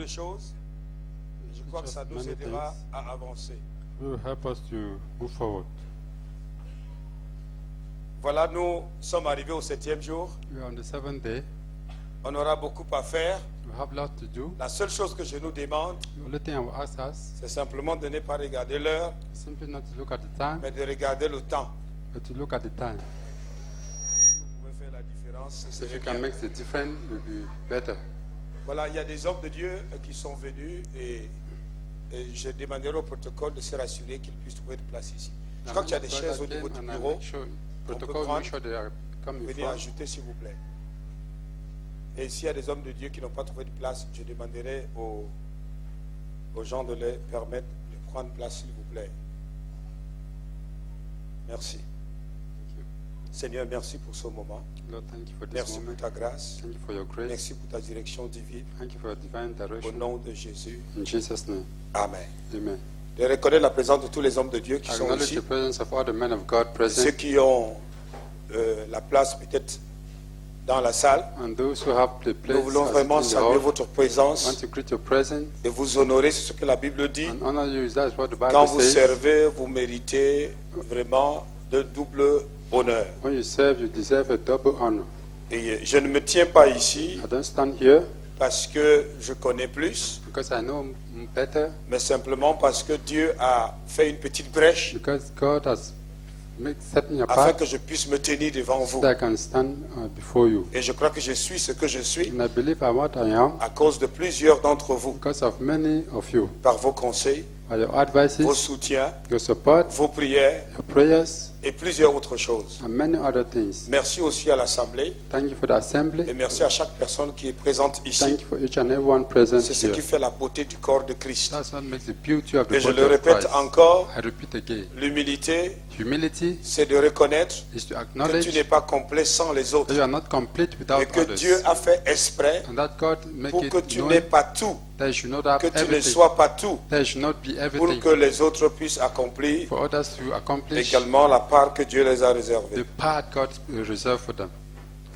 de choses. Je crois que ça nous aidera à avancer. It will help us to move forward. Voilà, nous sommes arrivés au 7e jour. We are on the 7th day. On aura beaucoup à faire. We have a lot to do. La seule chose que je nous demande, The only thing I will ask us c'est simplement de ne pas regarder l'heure, is simply not to look at the time, mais de regarder le temps. but to look at the time. Vous pouvez faire la différence. ce If serait you can bien. make the difference, it will be better. Voilà, il y a des hommes de Dieu qui sont venus et je demanderai au protocole de se rassurer qu'ils puissent trouver une place ici. Je crois qu'il y a des chaises au niveau du bureau. Protocol, make sure they are coming Venez front. ajouter s'il vous plaît. Et s'il y a des hommes de Dieu qui n'ont pas trouvé de place, je demanderai aux gens de les permettre de prendre place s'il vous plaît. Merci. Thank you. Seigneur, merci pour ce moment. Lord, thank you for this Merci pour moment. ta grâce. Thank you for your grace. Merci pour ta direction divine. Thank you for your divine Au direction. nom de Jésus. In Jesus' name, Amen. amen. Je reconnais la présence de tous les hommes de Dieu qui I sont acknowledge ici. the presence of all the men of God Ceux present qui ont la place peut-être dans la salle. and those who have the place Nous voulons as vraiment in the saluer hall. votre Want présence to greet your presence et vous honorer, c'est ce que la Bible dit. and honor you. That is what the Quand Bible vous says. servez, vous méritez vraiment de double honneur. When you serve, you deserve a double honor. Et je ne me tiens pas ici I don't stand here parce que je connais plus, because I know better, mais simplement parce que Dieu a fait une petite brèche because God has set me afin apart que je puisse me tenir devant so vous. that I can stand before you. Et je crois que je suis ce que je suis And I believe I'm what I am à cause de plusieurs d'entre vous, because of many of you, par vos conseils, by your vos advices, soutiens, your support, vos prières your prayers, et plusieurs autres choses. and many other things. Merci aussi à l'Assemblée Thank you for the assembly. et merci à chaque personne qui est présente ici. Thank you for each and everyone present C'est ce here. qui fait la beauté du corps de Christ. That's what makes the beauty of the Et je body le of répète Christ. encore, I repeat again. l'humilité, Humility c'est de reconnaître is to que acknowledge tu n'es pas complet sans les that autres you are not complete without et que others. Dieu a fait exprès And that God make pour que it tu known n'aies pas tout, that you should not have que tu ne everything, sois pas tout, that you should not be pour everything, que les autres puissent accomplir for others to accomplish également la part que Dieu les a the réservée. part God reserved for them.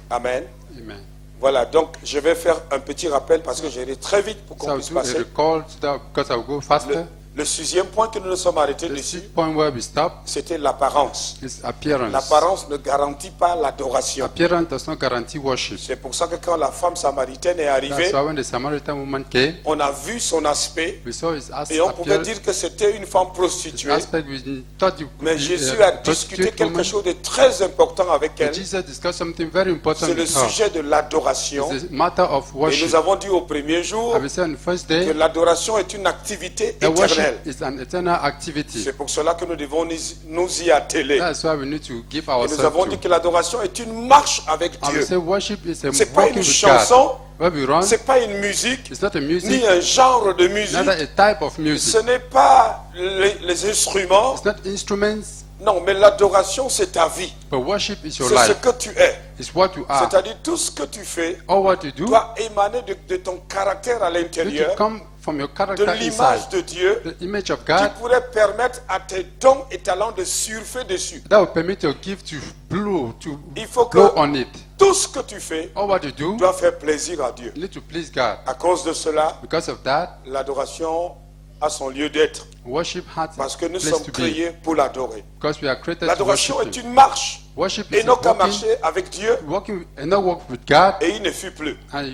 Amen. Amen. Voilà, donc je vais faire un petit rappel parce que j'irai très vite pour So qu'on I'll puisse do a passer. recall to that because I'll go faster. Le sixième point que nous nous sommes arrêtés The dessus, sixth point where we stop c'était l'apparence. is appearance. L'apparence ne garantit pas l'adoration. Appearance does not guarantee worship. C'est pour ça que quand la femme samaritaine est That's arrivée, why when the Samaritan woman came, on a vu son aspect we saw his et on pouvait appearance. dire que c'était une femme His prostituée. aspect, we thought you could Mais be Jésus a a discuté prostitute quelque woman. chose de très important avec But elle. Jesus discussed something very important C'est le with her. sujet de l'adoration. It's a matter of Et worship. nous avons dit au premier jour I will say on the first que day, l'adoration est une activité the worship éternelle. is an eternal activity. C'est pour cela que nous devons nous y atteler. That's why we need to give Et nous ourselves avons dit to. que l'adoration est une marche avec I will Dieu. say worship is a C'est pas walking une with God. chanson, Where we run, c'est pas une musique, it's not a ni music, un genre de musique. neither a type of Ce music. n'est pas les instruments. It's not instruments, Non, mais l'adoration, c'est ta vie. but worship is your C'est ce life. que tu es. It's what you are. C'est-à-dire tout ce que tu fais All what you do doit émaner de ton caractère à need to l'intérieur, come from your de character l'image inside. de Dieu, The image of qui God pourrait permettre à tes dons et talents de surfer dessus. that will permit your gift to blow, Il faut que blow on it. tout ce que tu fais All what you do, doit faire plaisir à Dieu. you need to please God. À cause de cela, Because of that, l'adoration a son lieu d'être. worship has Parce que a nous place sommes to be. créés pour l'adorer. Because we are created to L'adoration worship est Him. une marche. Worship Et is non a qu'à walking, marcher avec Dieu, and not walk with God. et il ne fut plus. And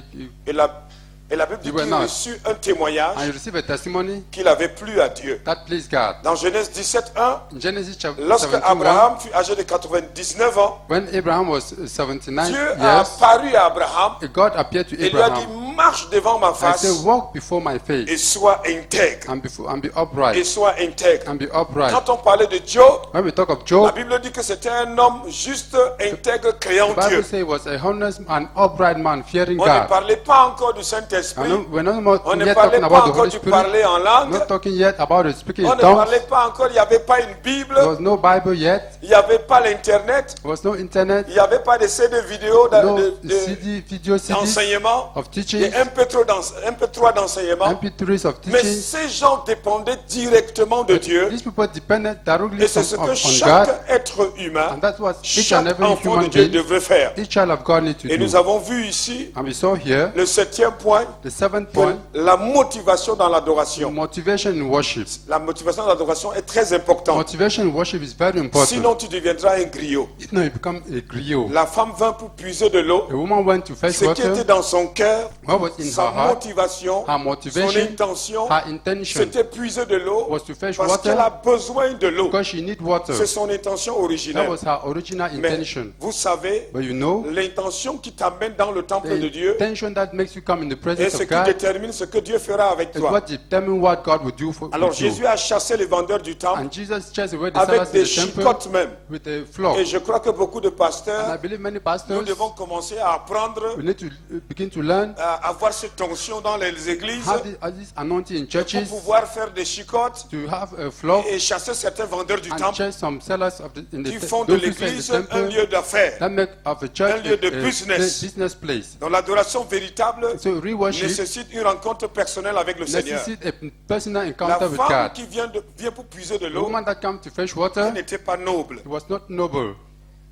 Et la Bible dit You were qu'il not. reçut un témoignage you receive a testimony qu'il avait plu à Dieu. that pleased God. Dans Genèse 17:1, In Genesis chapter lorsque 17, Abraham fut âgé de 99 ans, when Abraham was 79 Dieu a years, apparu à Abraham God appeared to et lui a dit, Abraham marche devant ma and face said, walk before my face et sois intègre. and be Et upright. sois intègre. And be upright. Quand on parlait de Job, When we talk of la Job, Bible dit que c'était un homme juste, intègre, créant the Bible Dieu. says he was a honest and upright man, fearing On ne God. parlait pas encore du Saint-Esprit. And we're not On ne yet parlait talking pas about the encore Holy du Spirit. parler en langue. Not talking yet about the speaking On in ne tongues. parlait pas encore, il n'y avait pas une Bible, There was no Bible yet. il n'y avait pas l'Internet, There was no internet. il n'y avait pas de CD vidéo No CD, video CDs d'enseignement. of Il n'y teaching. teachings, MP3 d'enseignement. MP3s of Mais teachings. ces gens dépendaient directement de Dieu. These people depended directly Et c'est ce que on chaque God, être humain, and that's what each chaque and every enfant de human Dieu being, devrait faire. each child of God needs to Et nous do. avons vu ici And we saw here le 7e point, the 7th que point, la motivation dans l'adoration. motivation in worship. La motivation dans l'adoration est très importante. Motivation in worship is very important. Sinon, tu deviendras un griot. No, you become a griot. La femme vint pour puiser de l'eau. A woman went to fetch Ce qui était water. dans son cœur, What was in sa her heart, motivation, her son motivation, intention, her intention c'était puiser de l'eau was to fetch parce qu'elle water a besoin de l'eau. because she need water. C'est son intention That originelle. was her original Mais intention. vous savez, But you know, l'intention qui t'amène dans le temple de the Dieu intention that makes you come in the est presence ce of qui God détermine ce que Dieu fera avec is toi. what determines what God will do for Alors with you. Jésus a chassé les vendeurs du temple And Jesus chased away the avec sellers in des the temple chicottes même. with a flock. Et je crois que beaucoup de And I pasteurs, believe many nous pastors, devons commencer à apprendre we need to begin to learn à avoir cette onction dans les églises how this anointing in pour churches pouvoir faire des chicottes to have a flock et chasser certains vendeurs du and temple chase some sellers of in qui the font de those who sell in the l'église un temple lieu d'affaires. that make of a church Un lieu de a business. business place. Donc l'adoration véritable So real worship nécessite une rencontre personnelle avec le Seigneur. necessitates a personal La encounter with femme God. qui vient pour puiser de The l'eau, woman that came to fetch elle water, n'était pas noble, it was not noble,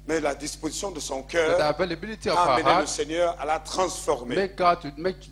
mais la disposition de son but the cœur availability of a her amené le heart Seigneur à la transformer. make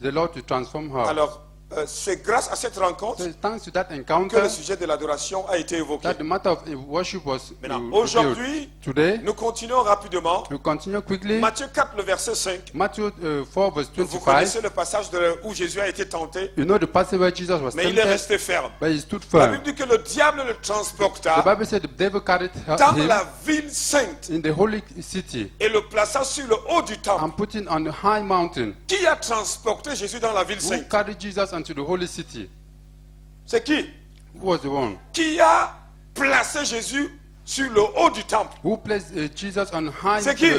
the Lord to transform her. Alors, c'est grâce à cette rencontre So thanks to that que encounter le sujet de l'adoration a été évoqué. that the matter of worship was Maintenant, revealed. aujourd'hui, Today, nous continuons rapidement. we continue quickly. Matthieu 4, le verset 5. Matthew 4 verse Vous 25. connaissez le passage où Jésus a été tenté, You know the passage where Jesus was mais il est tempted, resté ferme. but he stood La firm. Bible dit que le diable le The transporta Bible said the devil carried dans him la ville sainte in the holy city et le plaça sur le haut du temple. and put him on a high mountain. Qui a transporté Jésus dans la ville Who sainte? carried Jesus into the holy city? C'est qui? Who was the one? Qui a placé Jésus sur le haut du temple? Who placed Jesus on high C'est qui?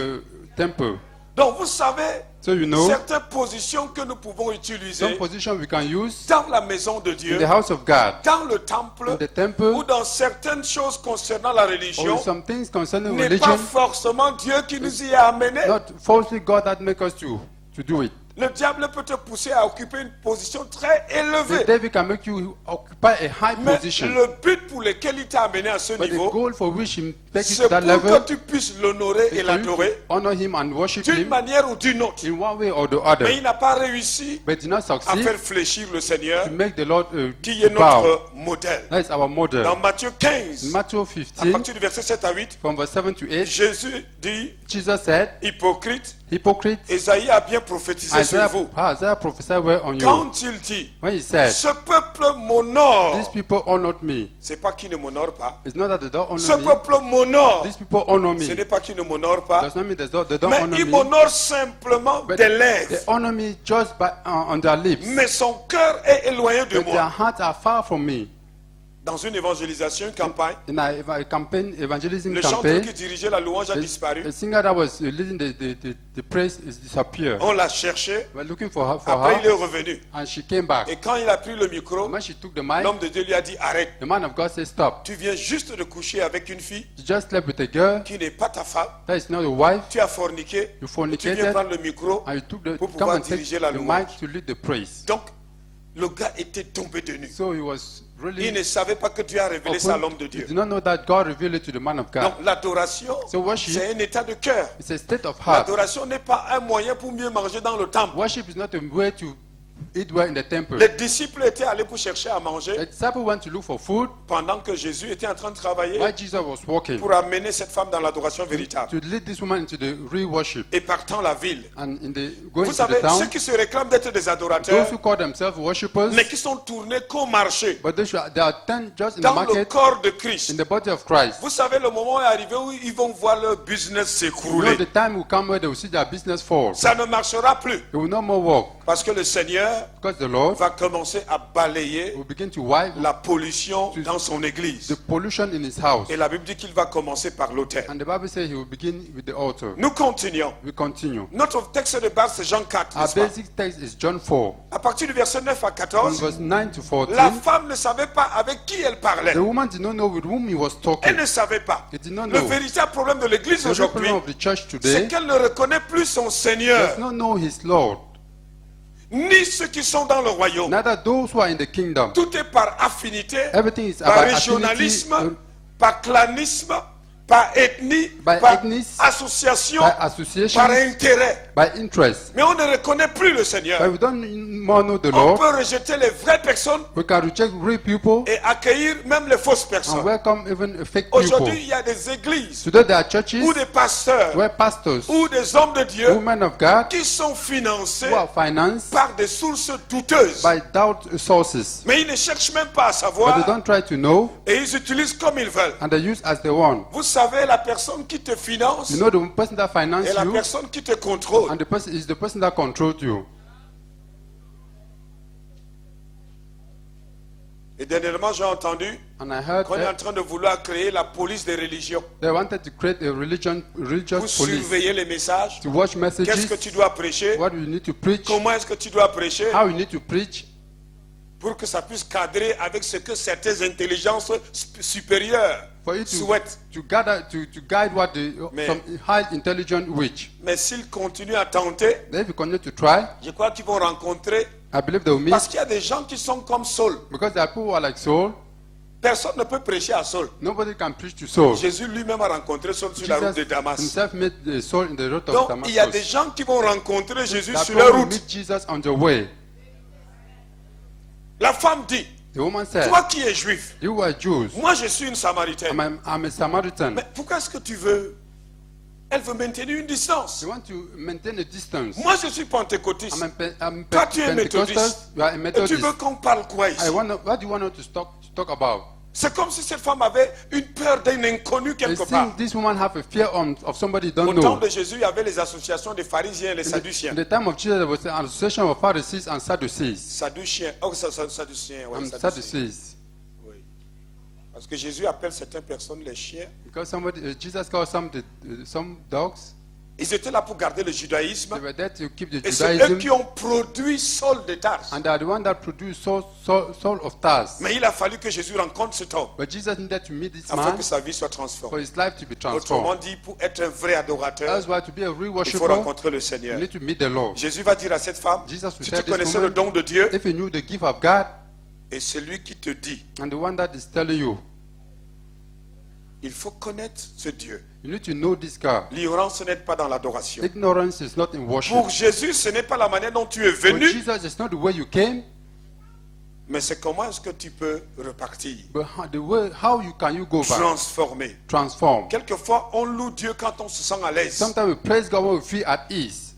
temple? Donc vous savez, So you know, certaines positions que nous pouvons some utiliser position we can use dans la maison de in Dieu, the house of God, dans le temple, in the temple, ou dans certaines choses concernant la or religion, some things concerning n'est pas religion. forcément Dieu qui nous y a amenés. Not falsely God that make us to do it. Le diable peut te pousser à occuper une position très The élevée. devil can make you occupy a high Mais position. le but pour lequel il t'a amené à ce But the niveau, goal for which he take you c'est to that pour level que tu puisses l'honorer is et for you l'adorer to honor him and worship d'une him manière ou d'une autre. in one way or the other. Mais il n'a pas réussi But did not à succeed faire fléchir le Seigneur, to make the Lord qui est bow. notre modèle. That is our model. Dans Matthieu In 15, Matthew à 15, partir du verset 7 à 8, from verse 7 to 8, Jésus dit, Jesus said, hypocrite, hypocrite, Esaïe a bien prophétisé sur vous. Isaiah prophesied well on you. Quand il dit, When he said, ce peuple m'honore, these people honored me. c'est pas qui ne m'honore pas. It's not that they don't Ce honor me. peuple m'honore, These people honor ce me. n'est pas qui ne m'honore pas, Does not mean they don't mais honor il me. m'honore simplement But des they lèvres. honor me just by on their lips. Mais son cœur est éloigné de But their moi. hearts are far from me. Dans une évangélisation, une campagne, In a campaign, evangelism le chanteur campaign, qui dirigeait la louange a disparu. a singer that was leading the praise is disappeared. On l'a cherché, We're looking for après il est her, revenu. and she came back. Et quand il a pris le micro, When she took the mic, l'homme de Dieu lui a dit, arrête, the man of God said, "Stop. tu viens juste de coucher avec une fille You just slept with a girl qui n'est pas ta femme, that is not your wife. tu as forniqué, You et tu viens fornicated, prendre le micro. and you took the pour come pouvoir and take diriger la the louange. mic to lead the praise." Donc, le gars était tombé de nu. So he was really. Il ne savait pas que Dieu a révélé ça à l'homme de He Dieu. did not know that God revealed it to the man of God. Donc, l'adoration, So worship, c'est un état de cœur. it's a state of heart. L'adoration n'est pas un moyen pour mieux manger dans le temple. Worship is not a way to eat well in the temple. Les disciples étaient allés pour chercher à manger The disciples went to look for food pendant que Jésus était en train de travailler while Jesus was walking pour amener cette femme dans l'adoration véritable. to lead this woman into the real worship. Et partant la ville. And in the going Vous to savez, the town, ceux qui se réclament d'être des those adorateurs, who call themselves worshippers, mais qui sont tournés qu'au marché, but they are turned just in the dans le market, corps de Christ. in the body of Christ. Vous savez, le moment est arrivé où ils vont voir leur business You know, s'écrouler. the time will come where they will see their business fall. Ça ne marchera plus. They will no more walk Parce que le Seigneur because the Lord va commencer à balayer will begin to wipe la pollution dans son église. the pollution in his house. Et la Bible dit qu'il va commencer par l'autel. And the Bible says he will begin with the altar. Nous continuons. We continue. Notre texte de base, c'est Jean 4. Our n'est-ce pas? basic text is John 4, À partir du verset 9 à from 14, verse 9 to 14. la femme ne savait pas avec qui elle parlait. The woman did not know with whom he was Elle talking. ne savait pas. He did not Le know. véritable problème de l'église The aujourd'hui, problem of the church c'est today qu'elle ne reconnaît plus son Seigneur. does not know his Lord. ni ceux qui sont dans le royaume. neither those who are in the kingdom. Tout est par affinité, Everything is par about régionalisme, affinity, par clanisme, par ethnie, by par ethnies, association, by association, par intérêt. by interest. Mais on ne reconnaît plus le Seigneur. But we don't more know the On Lord. peut rejeter les vraies personnes We can reject real people et accueillir même les fausses and personnes. welcome even fake people. Aujourd'hui, il y a des églises Today there are churches ou des pasteurs where pastors, ou des hommes de Dieu women of God, qui sont financés who are financed par des sources douteuses. by doubt sources. Mais ils ne cherchent même pas à But they savoir don't try to know, et ils utilisent comme ils veulent. and they use as they want. Vous savez, la personne qui te finance You know the person that est finances la you, personne qui te contrôle. and the person is the person that controls you. Et dernièrement, j'ai entendu And I heard qu'on est en that train de vouloir créer la police des religions. they wanted to create a religious Vous police surveillez les messages. to watch Qu'est-ce que messages, tu dois prêcher? what you need to preach, Comment est-ce que tu dois prêcher? how you need to preach, Pour que ça puisse cadrer avec ce que certaines intelligences supérieures for you souhaitent. to gather to guide what the Mais- some high intelligent witch. Mais s'ils continuent à tenter, Then if you continue to try, je crois qu'ils vont rencontrer. I believe they will Parce miss, qu'il y a des gens qui sont comme Saul. because there are people who are like Saul. Personne ne peut prêcher à Saul. Nobody can preach to Saul. Jésus lui-même a rencontré Saul sur la route de Jesus Damas. himself met the Saul in the road of Donc il y a des Damascus. gens qui vont rencontrer Jésus That sur la people will route. meet Jesus on the way. La femme dit, The woman said, toi qui es juif, "You are Jews. moi je suis une Samaritaine. I'm a Samaritan." Mais pourquoi est-ce que tu veux? Elle veut maintenir une distance. You want to maintain a distance. Moi je suis pentecôtiste. I'm Toi tu es Pentecostal. méthodiste. You are a Et tu Methodist. veux qu'on parle quoi ici? What do you want us to talk about? C'est comme si cette femme avait une peur d'un inconnu I quelque part. think this woman have a fear of somebody you Au don't temps know. de Jésus, il y avait les associations des pharisiens et les sadduciens. In the time of Jesus, there was an association of Pharisees and Sadducees. Sadduciens, oh sadduciens, ouais, sadduciens. Sadducees. Oui. Parce que Jésus appelle certaines personnes les chiens. Because Jesus called some dogs. Ils étaient là pour garder le judaïsme. They were there to keep the Et c'est eux Judaism. qui ont produit Saul de Tarse. And they are the one that produced Saul of Tarsus. Mais il a fallu que Jésus rencontre cet homme But Jesus needed to meet this afin man que sa vie soit for transformée. his life to be Autrement transformed. dit, pour être un vrai adorateur, That's why to be a real il faut worshiper, rencontrer le you Seigneur. need to meet the Lord. Jésus va dire à cette femme, Jesus will si tell tu connaissais this le woman, don de Dieu, if you knew the gift of God et celui qui te dit, and the one that is telling you, il faut connaître ce Dieu. you need to know this God. L'ignorance n'est pas dans l'adoration. Ignorance is not in worship. Pour Jésus, ce n'est pas la manière dont tu es For venu, Jesus, it's not the way you came, mais c'est comment est-ce que tu peux repartir, but how can you go back? transformer. Transform. Quelquefois, on loue Dieu quand on se sent à l'aise. Sometimes we praise God when we feel at ease.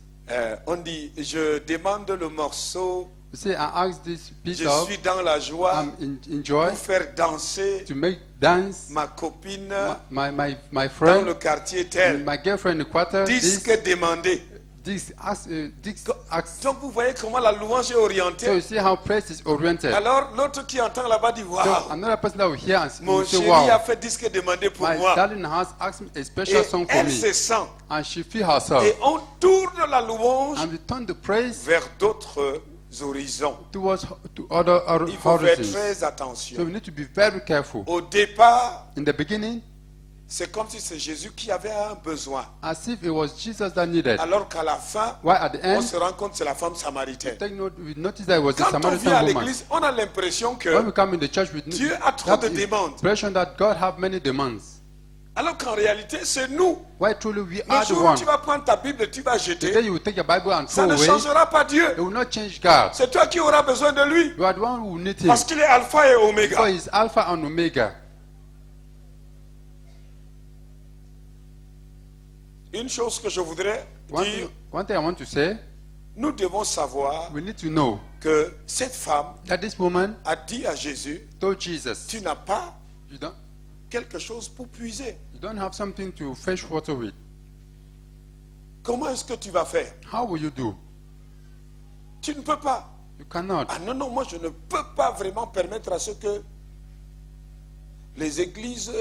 On dit, je demande le morceau, You say, I ask this piece je of, suis dans la joie enjoy, pour faire danser to make dance ma copine my dans le friend, quartier tel. my girlfriend in the quarter, Disque demandé. this ask. Donc vous voyez comment la louange est So you orientée. see how praise is oriented. Alors l'autre qui entend là-bas dit, So waouh, another person that will hear and mon will say, chéri a wow, fait disque demandé pour my moi. darling has asked me a Et special song for elle me. se sent. And she feel herself. Et on tourne la louange And we turn the praise vers d'autres horizons. towards to other Il faut faire horizons. très So attention. we need to be very careful. Au départ, In the beginning, c'est comme si c'est Jésus qui avait un besoin. as if it was Jesus that needed. Alors qu'à la fin, Why at the on end, se rend compte que c'est la femme samaritaine. we notice that it was a Quand on vient à Samaritan woman. l'église, on a l'impression When que we come in the church, we Dieu a trop de demandes. impression that God have many demands. Alors qu'en réalité, c'est nous. Why truly we Le are the jour où one. tu vas prendre ta Bible et tu vas Today jeter, you will take your Bible and ça throw ne away. changera pas Dieu. It will not change God. C'est toi qui auras besoin de lui. You are the one who will need Him. Parce qu'il est alpha et oméga. For He is Alpha and Omega. Une chose que je voudrais dire, One thing I want to say, nous devons savoir we need to know que cette femme that this woman a dit à Jésus, told Jesus, tu n'as pas you don't quelque chose pour puiser. have something to fetch water with. Comment est-ce que tu vas faire? How will you do? Tu ne peux pas. You cannot. Ah non, non, moi je ne peux pas vraiment permettre à ce que les églises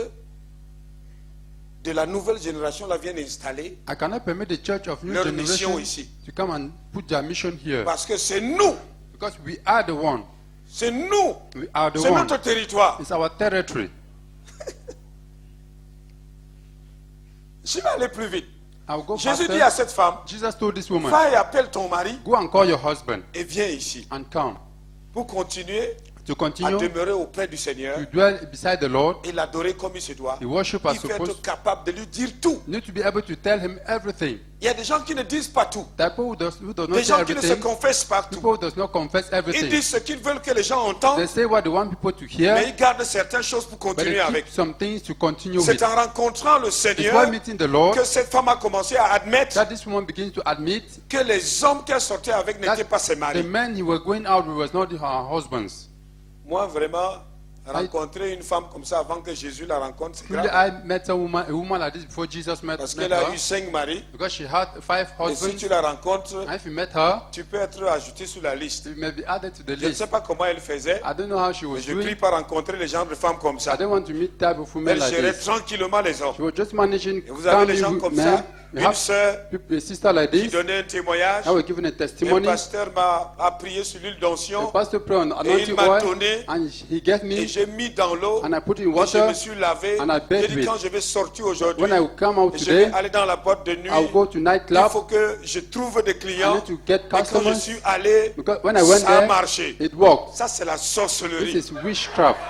de la nouvelle génération la viennent installer. I cannot permit the church of new Leur mission generation ici. to come and put their mission here. Parce que c'est nous. Because we are the one. C'est nous. We are the C'est one. notre territoire. It's our territory. Je vais aller plus vite. I'll go Jésus faster. dit à cette femme, Jesus told this woman, va et appelle ton mari go and call your husband et viens ici. and come. Pour continuer To à continue demeurer auprès du Seigneur to dwell beside the Lord, et l'adorer comme il se doit. the worship Il as faut être supposed. capable de lui dire tout. You need to be able to tell him everything. Il y a des gens qui ne disent pas tout. People who does not Des say gens qui ne se everything, confessent pas tout. people who does not confess Ils everything. disent ce qu'ils veulent que les gens entendent, They say what they want people to mais hear, ils gardent certaines choses pour but they continuer avec. keep some things to continue with. C'est en rencontrant le It's Seigneur while meeting the Lord que cette femme a commencé à admettre that this woman begins to admit que les hommes qu'elle sortait avec that n'étaient pas ses the maris. men he was going out with was not her husbands. Moi, vraiment, rencontrer une femme comme ça avant que Jésus la rencontre, c'est Truly, grave. I met a woman like this before Jesus met Parce qu'elle a eu her, 5 maris. because she had 5 Et si husbands. tu la rencontres, And if you met her, tu peux être ajouté sur la liste. you may be added to the Je ne list. sais pas comment elle faisait. I don't know how she Mais was je prie doing. pas rencontrer les gens de femmes comme I ça. don't want to meet type of women Elle like gérait this. tranquillement les hommes. She was just managing Et vous avez des gens calmly comme men. ça. You Une have sœur a sister like qui this. donnait un témoignage. I was given a Un testimony. pasteur a prié sur l'huile The d'onction. pastor prayed on Et il anointing m'a oil, donné. and he gave Et me, j'ai mis dans l'eau. and I put in Et je water. me suis lavé. and I bathed J'ai dit with. quand je vais sortir aujourd'hui, When I will come out et je vais today, aller dans la boîte de nuit. I'll go to Il nightclub. faut que je trouve des I clients. need to get Et quand je customers. suis allé, Because when I went ça a there, marché. it worked. Ça, c'est la This sorcellerie. is witchcraft.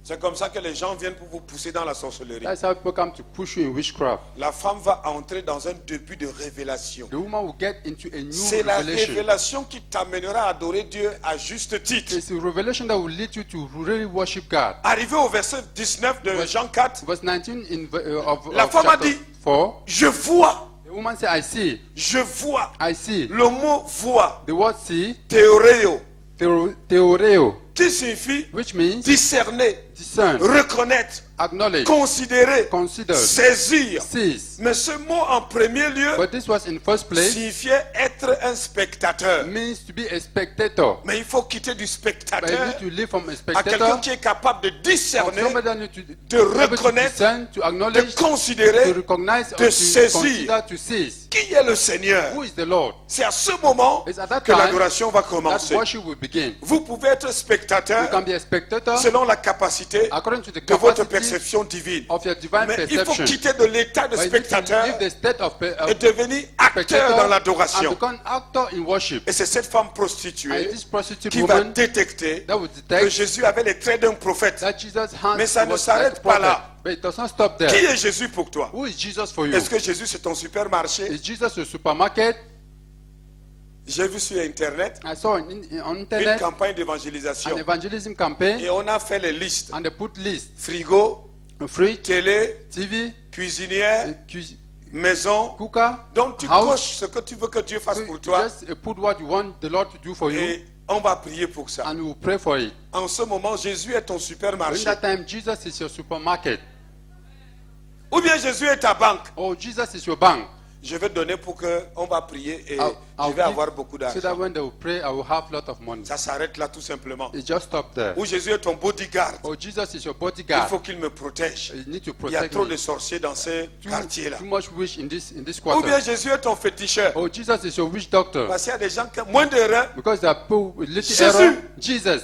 C'est comme ça que les gens viennent pour vous pousser dans la sorcellerie. That's how people come to push you in witchcraft. La femme va entrer dans un début de révélation. The woman will get into a new C'est la revelation. révélation qui t'amènera à adorer Dieu à juste titre. It's a revelation that will lead you to really worship God. Arrivé au verset 19 de Jean 4, Verse 19 of La femme a chapter dit, 4, je vois, the woman said, I see, je vois. I see. Le mot voir, The word see, théoréo, theoreo, qui signifie which means discerner, discern, reconnaître, acknowledge, considérer, consider, saisir. seize. Mais ce mot en premier lieu But this was in first place, signifiait être un spectateur. means to be a spectator. Mais il faut quitter du But you spectateur need to live from a à quelqu'un spectator, qui est capable de or discerner, somebody that need to de be able to reconnaître, discern, to de acknowledge, to considérer recognize, or de to saisir. consider, to seize. qui est le Seigneur. Who is the Lord? C'est à ce moment It's at that que time l'adoration va that commencer. worship will begin. Vous pouvez être You spectateur can be a spectator selon la capacité according to the de votre capacity perception divine. of your divine Mais il faut perception. quitter de l'état de But you need to spectateur leave the state of et devenir acteur spectator dans and l'adoration. become actor in worship. Et c'est cette femme And prostituée this prostitute qui va woman détecter that will que detect Jésus avait les traits d'un prophète. that Jesus' hands Mais ça ne was s'arrête like a pas prophet. là. But it does not stop Qui there. est Jésus pour toi? Who is Jesus for you? Est-ce que Jésus c'est ton supermarché? Is Jesus a supermarket? J'ai vu sur Internet I saw on une internet campagne an d'évangélisation evangelism campaign, et on a fait les listes. and they put list Frigo, fridge, télé, TV, cuisinière, maison. cooker, Donc tu house. coches ce que tu veux que Dieu fasse So pour you toi just put what you want the Lord to do for you, et on va prier pour ça. and we will pray for it. En ce moment, Jésus est ton In supermarché. that time, Jesus is your supermarket, Ou bien Jésus est ta banque. or Jesus is your bank. Je vais donner pour que on va prier et I'll je vais give avoir beaucoup so that d'argent. when they will pray, I will have a lot of money. Ça s'arrête là tout simplement. It just stop there. Ou Jésus est ton bodyguard. Or Jesus is your Il bodyguard. faut qu'il me protège. You need to Il y a protect trop me. de sorciers dans ces quartiers-là. Too much wish in this Ou quarter. bien Jésus est ton féticheur. Oh, Jesus is your witch doctor. Parce qu'il y a des gens qui ont moins d'erreurs, Because there are people with little Jésus. error. Jesus.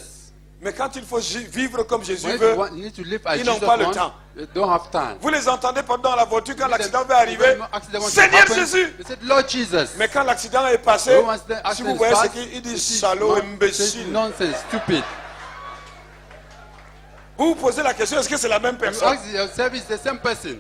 mais quand il faut vivre comme Jésus When veut, you, you need to live as Ils n'ont Jesus pas le wants, temps. you don't have time. vous les entendez pendant la voiture quand l'accident va When arriver. accident wants to Seigneur happen, Jésus. they said, Lord Jesus. Mais quand l'accident est passé, Oh, once the si accident vous is voyez ce past, qu'il you dit, see salaud, man says imbécile. nonsense, stupid. Vous vous posez la question, est-ce que c'est la même You personne? ask yourself, it's the same person.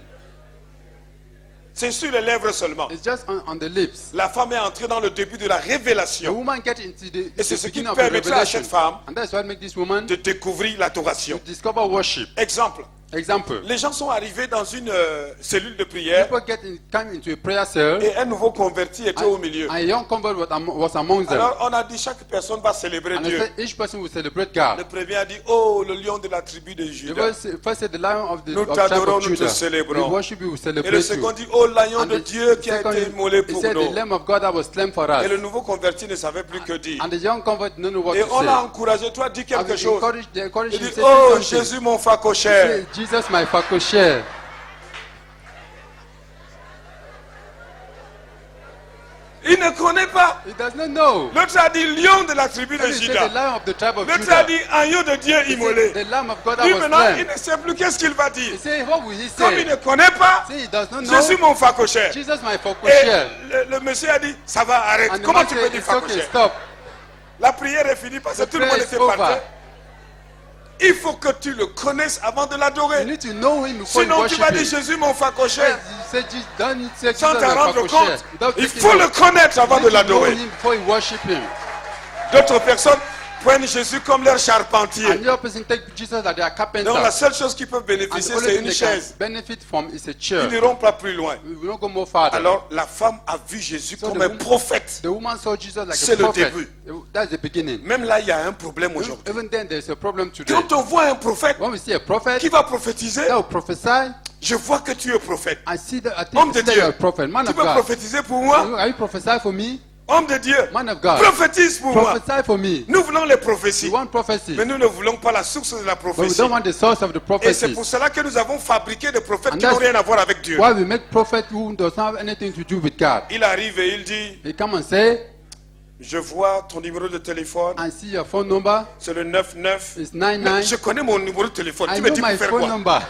C'est sur les lèvres seulement. It's just on the lips. La femme est entrée dans le début de la The révélation woman get into the, Et c'est the ce qui beginning of the permettra à revelation. cette femme And that's what makes this woman de découvrir l'adoration. to discover worship. Exemple, Example. les gens sont arrivés dans une cellule de prière People come into a prayer cell, et un nouveau converti était au milieu. and a young convert was among them. Alors on a dit chaque personne va célébrer And they Dieu. said each person will celebrate Le God. premier a dit, oh le lion de la tribu de The Juda. first said, the lion of the Nous of tribe t'adorons, of nous te Judah. célébrons. We worship you, we Et celebrate le second you. dit, oh l'agneau And de the Dieu qui a second, été immolé he pour said, the nous. Lamb of God that was slain for Et le us. nouveau converti ne savait plus que dire. And the young convert didn't know what Et to on l'a say. encouragé, toi dis And quelque they chose. encouraged Il him dit, to say oh something. Jésus mon facochère. Say, Jesus, my fakoshare. Il ne connaît connaît pas. He does not know. L'autre a dit lion de la tribu de And he said the Juda. lion of the tribe of L'autre a Judah. dit agneau de Dieu He immolé. said, the lamb of God that Lui was maintenant, il slain. ne sait plus qu'est-ce qu'il va dire. He said, what will he Comme il say? ne connaît pas, Say he does not je suis know. mon facochère. Jesus my Et focushare. le monsieur a dit, ça va, arrête. And the Comment man tu peux said, dire it's okay, facochère? stop. La prière est finie parce que The tout le monde prayer is était over. parti. Il faut que tu le connaisses avant de You l'adorer. need to know him before you Sinon, tu worship vas dire him. Jésus mon facochère. You say, don't say Jesus Sans my t'en rendre focushare. compte. Without Il taking faut le note. connaître avant You de need to know l'adorer. him before you worship him. D'autres personnes prennent Jésus comme leur charpentier. Another person take Jesus like they are carpenter. Donc la seule chose qu'ils peuvent And bénéficier, the only c'est thing une they can chaise. benefit from is a Ils chair. n'iront pas plus loin. We will not go more farther. Alors la femme a vu Jésus So comme the un woman- prophète. The woman saw Jesus like C'est a le prophet. début. That's the beginning. Même là, il y a un problème aujourd'hui. Even then, there's a problem today. Quand on voit un prophète When we see a prophet qui va prophétiser, that will prophesy, je vois que tu es prophète. I see that. I Homme think de that Dieu. you're a prophet, man Tu of peux God. prophétiser pour moi? Are you prophesy for me, Homme de Dieu, man of God? prophétise pour moi. Prophesy for me. Nous voulons les prophéties, We want prophecy, mais nous ne voulons pas la source de la but we prophétie. don't want the source of the Et c'est prophecy. pour cela que nous avons fabriqué des prophètes And qui n'ont that's rien à voir avec Dieu. Why we make prophet who does not have anything to do with God? Il arrive et il dit, They come and say, je vois ton numéro de téléphone, I see your phone number. c'est le 99. It's Mais 99. je connais mon numéro de téléphone. I Tu me know dis pour my faire phone quoi? number.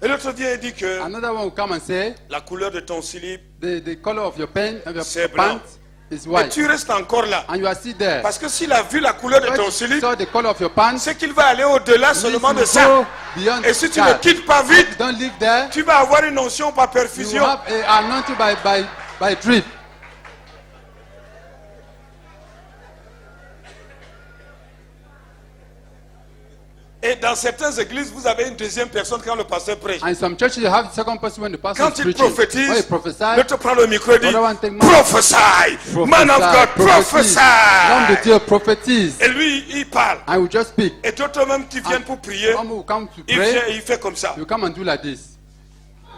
Et l'autre vient et dit que Another one will come and say, la couleur de ton slip, the color of your pen, of your C'est blanc. pants is et white. tu restes encore là. And you are still there. Parce que s'il a vu la couleur de When ton you slip, saw the color of your pants, c'est qu'il va aller au-delà means seulement you de ça. go beyond Et si tu that. ne quittes pas vite, You don't live there. tu vas avoir une onction par You perfusion. have a anointing by drip. Et dans certaines églises, vous avez une deuxième personne quand le pasteur prêche. And in some churches you have the second person when the pastor Quand is il preaching. When prophétise, he prophesies, l'autre prend le micro et dit, Other one take my- prophesy, man of God, prophétise. L'homme de prophesy. Dieu prophétise. Et lui, il parle. I will just speak. Et d'autres même qui viennent pour prier, Some will come to il vient pray. et il fait comme ça. You come and do like this.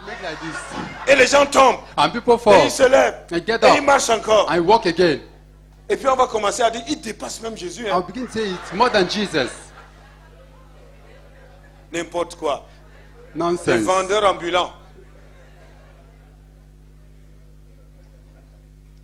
Make like this. Et les gens tombent. And people Et fall. il se lève. And get Et il up. marche encore. And walk again. Et puis on va commencer à dire, il dépasse même Jésus. hein. I'll begin to say it's more than Jesus. N'importe quoi. Les Nonsense. vendeurs ambulants.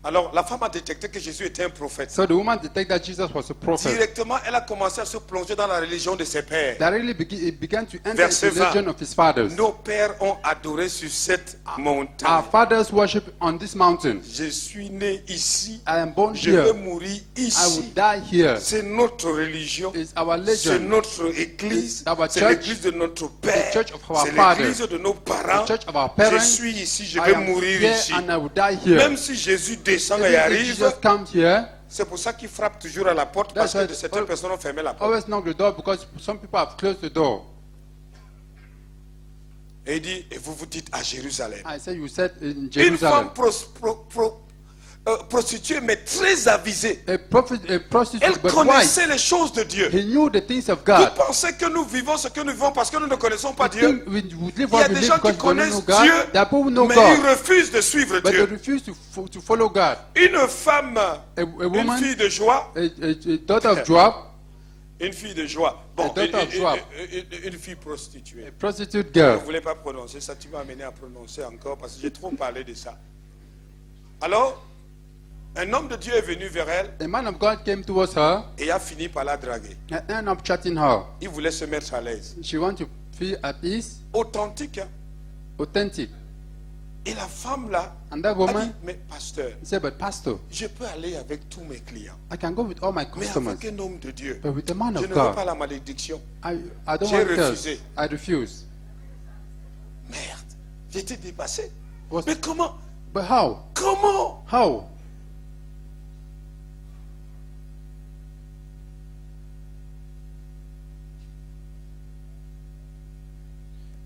Alors la femme a détecté que Jésus était un prophète. So the woman detected that Jesus was a prophet. Directement, elle a commencé à se plonger dans la religion de ses pères. That really it began to enter Verset into the religion 20. of his fathers. Nos pères ont adoré sur cette Our montagne. fathers worship on this mountain. Je suis né ici. I am born Je vais here. mourir I will ici. die here. C'est notre religion. It's our C'est religion. notre église. It's our C'est church. l'église de notre père. The church of our C'est fathers. l'église de nos parents. The church of our Je parents. suis ici. Je I vais am mourir here ici. and I will die here. Même si Jésus descend et Even if arrive, Jesus comes here, c'est pour ça qu'il frappe toujours à la porte parce That's que why- certaines personnes ont fermé la porte. always knock the door because some people have closed the door. Et il dit, et vous vous dites à Jérusalem. I said you said in Une Jerusalem. femme prostituée mais très avisée. A prostitute Elle but wise. connaissait les choses de Dieu. He knew the things of Vous God. pensez que nous vivons ce que nous vivons parce que nous ne connaissons pas We Dieu? think we live Il y what a we des live gens qui because we don't connaissent know God. Dieu, There are people who know mais God, ils refusent de suivre but they Dieu. refuse to follow God. Une femme, A une woman, fille de joie, a daughter of Joab, une fille de joie. Bon, A daughter of Joab. une fille prostituée. a prostitute Je ne girl. voulais pas prononcer ça, tu m'as amené à prononcer encore parce que j'ai trop parlé de ça. Alors, un homme de Dieu est venu vers elle A man of God came towards her et a fini par la draguer. and ended up chatting her. Il voulait se mettre à l'aise. She wanted to feel at ease, Authentique. Hein? authentic. Et la femme là And that a dit, woman mais pasteur, said, but pastor, je peux aller avec tous mes clients. I can go with all my Mais customers, avec un homme de Dieu, but with the man je of ne veux pas God, la malédiction. I don't J'ai want refusé. curse. I refuse. Merde, j'étais dépassé. Was- Mais comment? But how? Comment? How?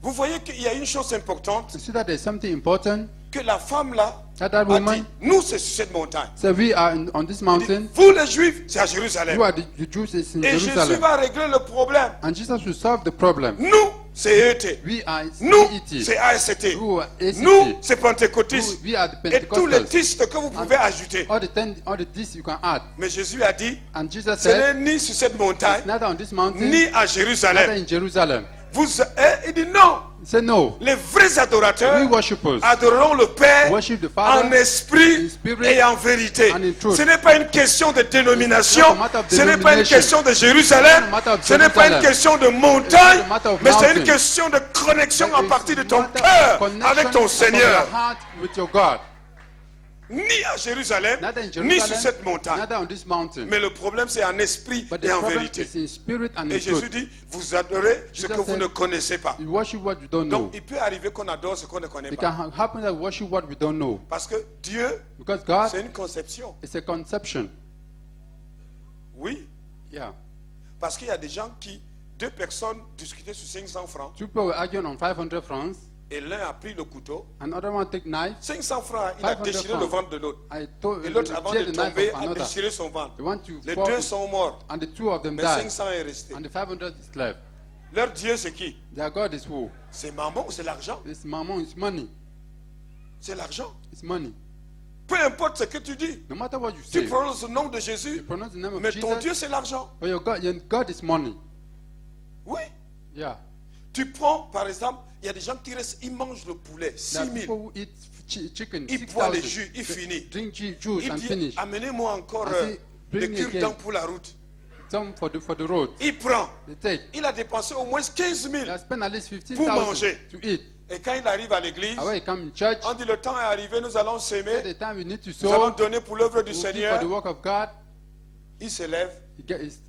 Vous voyez qu'il y a une chose importante You see that there's something important que la femme là that that a dit. woman Nous, c'est sur cette montagne. said, we are on this Elle dit, mountain. vous les Juifs, c'est à Jérusalem. You are the Jews is in Et Jésus Jerusalem. va régler le problème. And Jesus will solve the problem. Nous, c'est ET. We are Nous, CET. c'est AST. Who are ACT. Nous, c'est Pentecôtiste. We are the Et tous les Pentecostals. tistes que vous pouvez ajouter. All the this you can add. Mais Jésus a dit, And Jesus ce said, n'est ni sur cette montagne, it's neither on this mountain, ni à neither Jérusalem. in Jerusalem. Il dit non. He said, no. Les vrais adorateurs We worshippers adoreront le Père worship the Father en esprit in spirit et en vérité. and in truth. Ce n'est pas une question de dénomination, It's not a matter of ce n'est pas une denomination. question de Jérusalem, It's not a matter of ce n'est pas une Jerusalem. question de It's montagne, not a matter of mais c'est une mountain. question de connexion à It's partir de ton matter of cœur connection avec ton from Seigneur. your heart with your God. Ni à Jérusalem, Neither in ni Jerusalem, sur cette montagne. neither on this mountain. Mais le problème c'est en esprit But et the en problem vérité. is in spirit and in Et Jésus truth. dit, vous adorez ce Jesus que vous said, ne connaissez pas. You worship what you don't know. Donc il peut arriver qu'on adore ce qu'on ne connaît It pas. can happen that we worship what we don't know. Parce que Dieu, Because God c'est une conception. is a conception. Oui, Yeah. parce qu'il y a des gens qui, deux personnes discutaient sur 500 francs, Two people were arguing on 500 francs. et l'un a pris le couteau. Another one take knife. 500 francs, il a 500 déchiré francs. le ventre de l'autre. I told Et l'autre, avant de tear the knife tomber, of a another. déchiré son ventre. They want to Les fall, deux sont morts, and the two of them mais died. 500 est resté. And the 500 is left. Leur Dieu, c'est qui? Their God is who? C'est maman ou c'est l'argent? It's mammon, it's money. C'est l'argent. It's money. Peu importe ce que tu dis, No matter what you tu say, prononces le nom de you Jésus, pronounce the name of mais ton Jesus, Dieu, c'est l'argent. but your God is money. Oui. Yeah. Tu prends, par exemple, il y a des gens qui restent, ils mangent le poulet, There 6 are 000. people who eat chicken, Il boit les 6,000. jus, il finit. Drink juice Il and dit, finish. amenez-moi encore I say, des bring me cure-dents again. pour la route. Some for the road. Il prend. They take. Il a dépensé au moins 15 000. They spend at least Pour manger. 15,000 to eat. Et quand il arrive à l'église, And when you come in church, on dit le temps est arrivé, nous allons at s'aimer, the time you need to nous allons sow, donner pour l'œuvre du you give for Seigneur. the work of God. Il se lève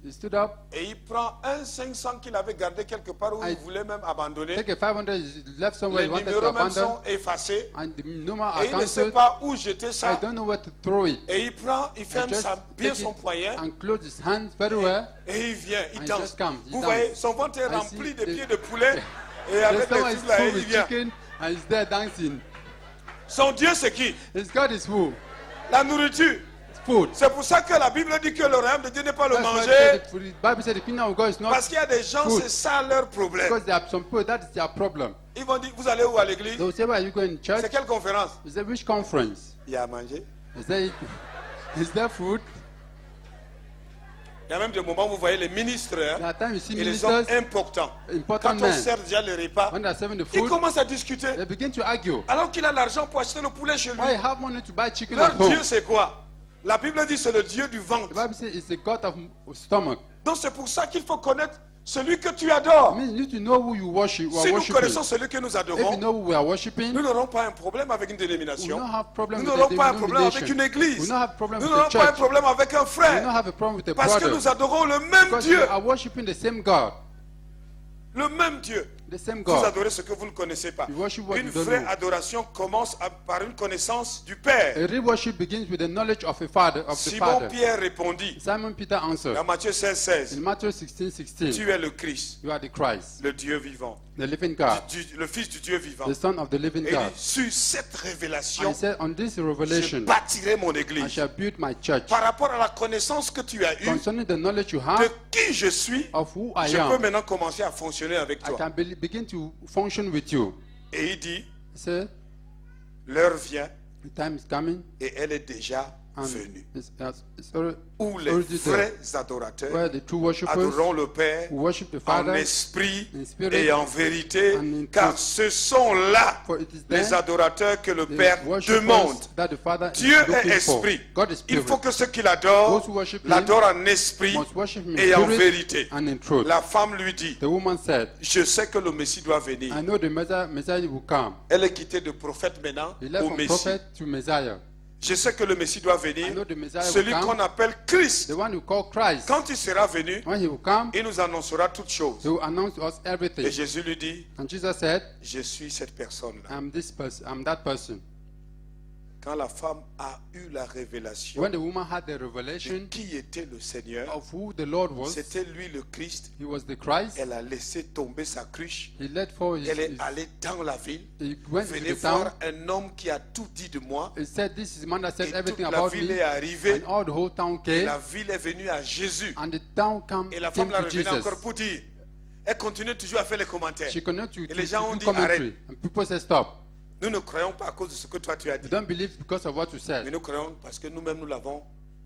He stood up, et il prend un 500 qu'il avait gardé quelque part où I- il voulait même abandonner. take a 500, he left somewhere Les he wanted to numéros même abandon, sont effacés and the number et are il ne sait cancelled. pas où jeter I ça. don't know where to throw it. Et il prend, il ferme Just bien take son it poignet and close his hands very well. et il vient, il And danse. just come, he Vous dance. voyez, son ventre est I rempli see de the- pieds de poulet et The avec les stomach is trucs là, full et il with vient. chicken, and he's there dancing. Son Dieu, c'est qui? His God is who? La nourriture. Food. C'est pour ça que la Bible dit que le royaume de Dieu n'est pas le That's why manger. the Bible said the kingdom of God is not Parce qu'il y a des gens, food. c'est ça leur problème. Because there are some people that is their problem. Ils vont dire, vous allez où à l'église? They will say, where are you going to church? C'est quelle conférence? Is there which conference? Il y a à manger. Is there food? Il y a même des moments où vous voyez les ministres hein, There are times you see et les hommes ministers, importants. important Quand on men, sert déjà le repas, when they are serving the ils food, commencent à discuter. they begin to argue. Alors qu'il a l'argent pour acheter le poulet chez lui. Why you have money to buy chicken at Leur home? Dieu, c'est quoi? La Bible dit c'est le Dieu du The ventre. Bible says it's the God of stomach. Donc c'est pour ça qu'il faut connaître celui que tu I adores. mean, you need to know who you worship. Si nous Worshiping. connaissons celui que nous If you adorons, know who we are worshiping, nous n'aurons pas un problème avec une we will dénomination. not have problem Nous with n'aurons the pas un problème avec denomination. une We église. will not have problem Nous with n'aurons the pas un church. problème avec un We will not frère. have a problem with a Parce que brother. nous adorons le même Because Dieu. we are worshiping the same God. Le même Dieu. The same Vous God. adorez ce que vous ne connaissez pas. You worship what Une you don't vraie know. adoration commence par une connaissance du Père. A real worship begins with the knowledge of a father, of the Simon Father. Pierre répondit Simon Peter answered dans Matthieu 16, in 16, Matthew 16:16, tu es le Christ, you are the Christ, le Dieu vivant, the living God, le Fils du Dieu vivant. the Son of the living Et il God. dit, sur cette révélation, I said, on this je revelation, bâtirai mon I église. shall build my church. Par rapport à la connaissance que tu as eue Concerning the knowledge you de have qui je suis, of who I je peux am, maintenant commencer à fonctionner avec I toi. can begin to function with you. Et il dit, He said, l'heure vient the time is coming, et elle est déjà and venue. it's already Où les already there, vrais adorateurs where the true worshippers adoreront le Père who worship the en Father, esprit in spirit et en vérité, and in car truth. ce sont là For it is les then adorateurs que le the Père worshippers demande. that the Father Dieu is est looking esprit. for. God is Il spirit. faut que ceux qui l'adorent Those who worship him l'adorent en esprit must worship him in et en spirit vérité. and in truth. La femme lui dit, The woman said, je sais que le Messie doit venir. I know the Messiah will come. Elle est quittée de prophète maintenant He left au from Messie. prophet to Messiah. Je sais que le Messie doit I venir. know the Messiah Celui will qu'on come. appelle Christ. The one who called Christ. Quand il sera venu, When he will come, il nous annoncera toutes choses. he will announce to us Et everything. Jésus lui dit, And Jesus said, je suis cette personne-là. I'm this person, I'm that person. Quand la femme a eu la révélation When the woman had the de revelation qui était le Seigneur, of who the Lord was, c'était lui le Christ. he was the Christ. Elle a laissé tomber sa cruche. He led for Elle est allée dans la ville. he went to Venez the town. voir un homme qui a tout dit de moi. He said, this is the man that said Et toute everything la about ville me. est arrivée. And all the whole town Et came. la ville est venue à Jésus. And the town Et la came femme l'a to revenu Jesus. encore pour dire. Elle continue toujours à faire les commentaires. She continued to Et les gens ont do dit, commentary. And people said, stop. Nous ne croyons pas à cause de ce que toi tu as We dit. don't believe because of what you Mais said. nous croyons parce que nous-mêmes nous l'avons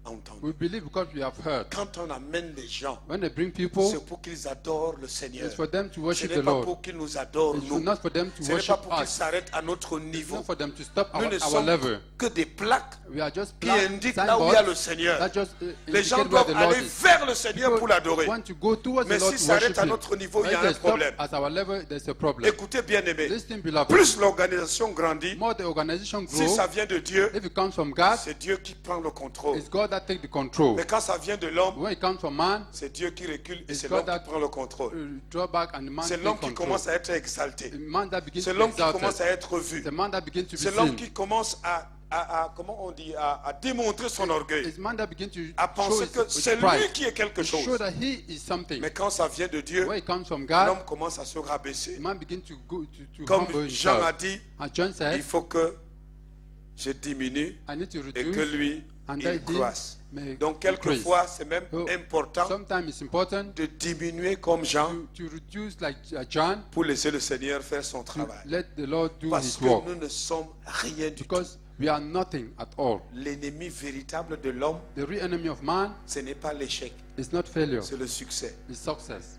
entendu. We believe because we have heard. Quand on amène des gens, When they bring people, c'est pour qu'ils adorent le Seigneur. it's for them to Ce worship n'est the pas Lord. pour qu'ils nous adorent, It's nous. not for them to Ce n'est pas worship pour qu'ils us. s'arrêtent à notre It's niveau. not for them to stop Nous ne our sommes level. que des plaques We are just qui plaques, indiquent là où il y a le signboards Seigneur. that just Les gens indicate where doivent the Lord aller is. vers le Seigneur pour People l'adorer. want to go towards Mais the Lord s'ils to s'arrêtent worship à Him. notre niveau, il y When a they un stop problème. at our level, there's a problem. Écoutez, bien-aimés, Listen, beloved. plus l'organisation grandit, More the organization si grows, ça vient de Dieu, if it comes from God, c'est Dieu qui prend le contrôle. it's God that takes the control. Mais quand ça vient de l'homme, When it comes from man, c'est Dieu qui recule et It's c'est God l'homme that qui prend le contrôle. draw back and the man C'est takes l'homme qui control. commence à être exalté. The man that begins C'est to be l'homme qui commence exalted. à être vu. The man that begins to be C'est l'homme seen. qui commence comment on dit, à démontrer son orgueil. It's man that begins to À show penser que his c'est lui pride. qui est quelque Show chose. that he is something. Mais quand ça vient de Dieu, When it comes from God, l'homme commence à se rabaisser. the man begins to go to Comme humble Jean a himself. dit, And John il said, faut que je diminue I need to et que reduce lui, and il that he croisse. may Donc increase. quelquefois, c'est même So, important sometimes it's important de diminuer comme Jean to reduce like John, pour laisser le Seigneur faire son to travail. let the Lord do Parce his que work. nous ne sommes rien du tout. Because we are nothing at all. L'ennemi véritable de l'homme, The real enemy of man ce n'est pas l'échec, is not failure, c'est le succès. it's success.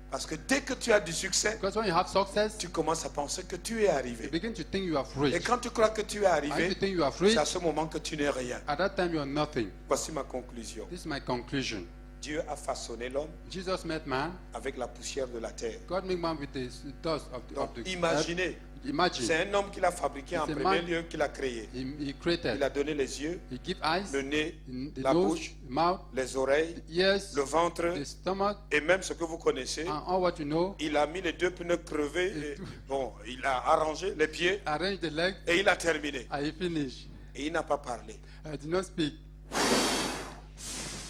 Parce que dès que tu as du succès, Because when you have success, tu commences à penser que tu es you arrivé. begin to think you have Et reached. quand tu crois que tu es And if you arrivé, think you have c'est à reached, ce moment que tu n'es rien. at that time you are nothing. Voici ma conclusion. This is my conclusion. Dieu a façonné l'homme Jesus made man. avec la poussière de la terre. God made man with the dust of Donc the imaginez, earth. Imagine, c'est un homme qu'il a fabriqué en It's a premier man. lieu, qu'il a créé. he created. Il a donné les yeux, He give eyes, le nez, the la nose, bouche, the mouth, les oreilles, the ears, le ventre the stomach, et même ce que vous connaissez. and all what you know. Il a mis les deux pneus crevés. Et, bon, il a arrangé les pieds Arrange the leg. et il a terminé. I finish. Et il n'a pas parlé. I did not speak.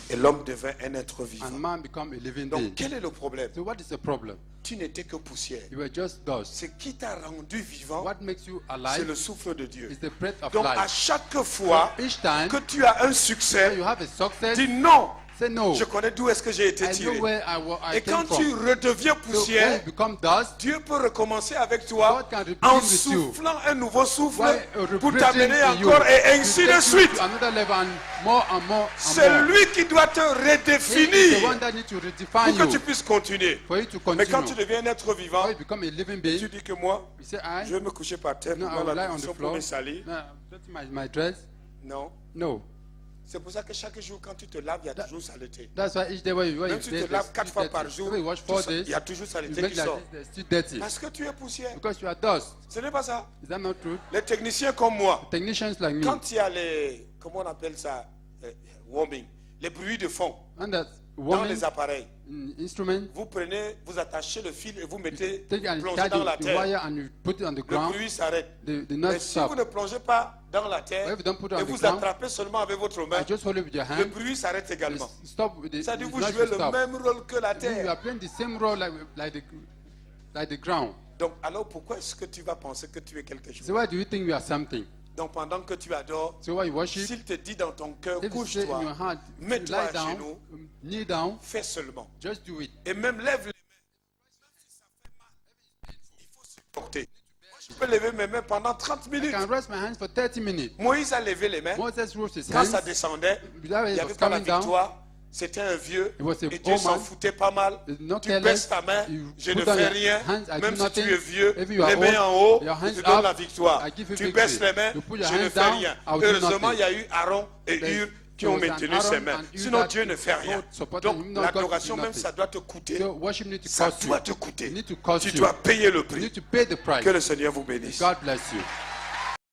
Et l'homme devint un être vivant. And man become a living being. Donc quel est le problème? So what is the problem? Tu n'étais que poussière. You were just dust. Ce qui t'a rendu vivant, What makes you c'est alive le souffle de Dieu. is the breath of Donc à life. chaque fois Each time que tu as un when succès, you have a success, dis non. say no. Je connais d'où est-ce que j'ai été I know tiré. where I Et quand came tu from. redeviens So when poussière, you become dust, Dieu peut recommencer avec toi God can repeat en with you. soufflant un nouveau souffle Why, pour breathing t'amener in you, encore et to ainsi take de you suite. to another level and more and more and C'est more. lui qui doit te He is the redéfinir one that needs to pour redefine que tu you, puisse continuer. for you to Mais quand tu continue. deviens un être vivant, When you become a living being, tu dis que moi, you say, I, je vais me coucher par terre no, I dans will la lie on position the pour floor. me salir. No, just my dress. Non. No. C'est pour ça que chaque jour, quand tu te laves, il y a toujours saleté. That's why each day when you Même si tu te laves 4 fois par jour, you wash 4 days, il y a toujours you saleté make qui like sort. this, they're still dirty. Parce que tu es poussière. Because you are dust. Ce n'est pas ça. Is that not true? Les techniciens comme moi, Technicians like me, quand il y a les, comment on appelle ça, warming, les bruits de fond and that dans woman les appareils, instrument, vous prenez, vous attachez le fil et vous mettez, take and plongez tie dans la the terre. wire and you put it on the Le ground. bruit s'arrête. The Mais nut si vous stop. ne plongez pas dans la terre If you don't put it et on the vous ground, attrapez seulement avec votre main, I just hold it with your le hand. bruit s'arrête également. Stop with the, C'est-à-dire the vous noise jouez will le stop. même rôle que la You terre. are playing the same role like the ground. Donc alors pourquoi est-ce que tu vas penser que tu es quelque chose? So why do you think you are something? Donc pendant que tu adores, So why you worship? s'il te dit dans ton cœur, If you say in your couche-toi, heart, mets-toi lie à down, genoux, kneel down, fais seulement. just do it. Et même lève les mains. Il faut supporter. Moi, je peux lever mes mains pendant 30 I minutes. can rest my hands for 30 minutes. Moïse a levé les mains. Moses rose his Quand hands. ça descendait, il That n'y way it avait was pas la coming down. victoire. C'était un vieux. It was a Et Dieu old s'en man. foutait pas mal. Not Tu careless. baisses ta main. You Je put ne down fais your rien. hands, I Même do si tu nothing. es vieux, If you are les mains en old, haut, your je hands te donne up, la victoire. I give you Tu victory. baisses les mains, You put your je ne hands fais down, rien. I will do Heureusement, nothing. il y a eu Aaron et There- Hur qui ont there was an maintenu ses Aaron mains. and Hur Sinon, that Dieu ne fait rien. both supported Donc, him. No, God l'adoration did même, nothing. ça doit te coûter. So worship need to Ça cost doit you. te coûter. It need to cost Tu you. dois payer le You prix. need to pay the price. Que le Seigneur vous bénisse. God bless you.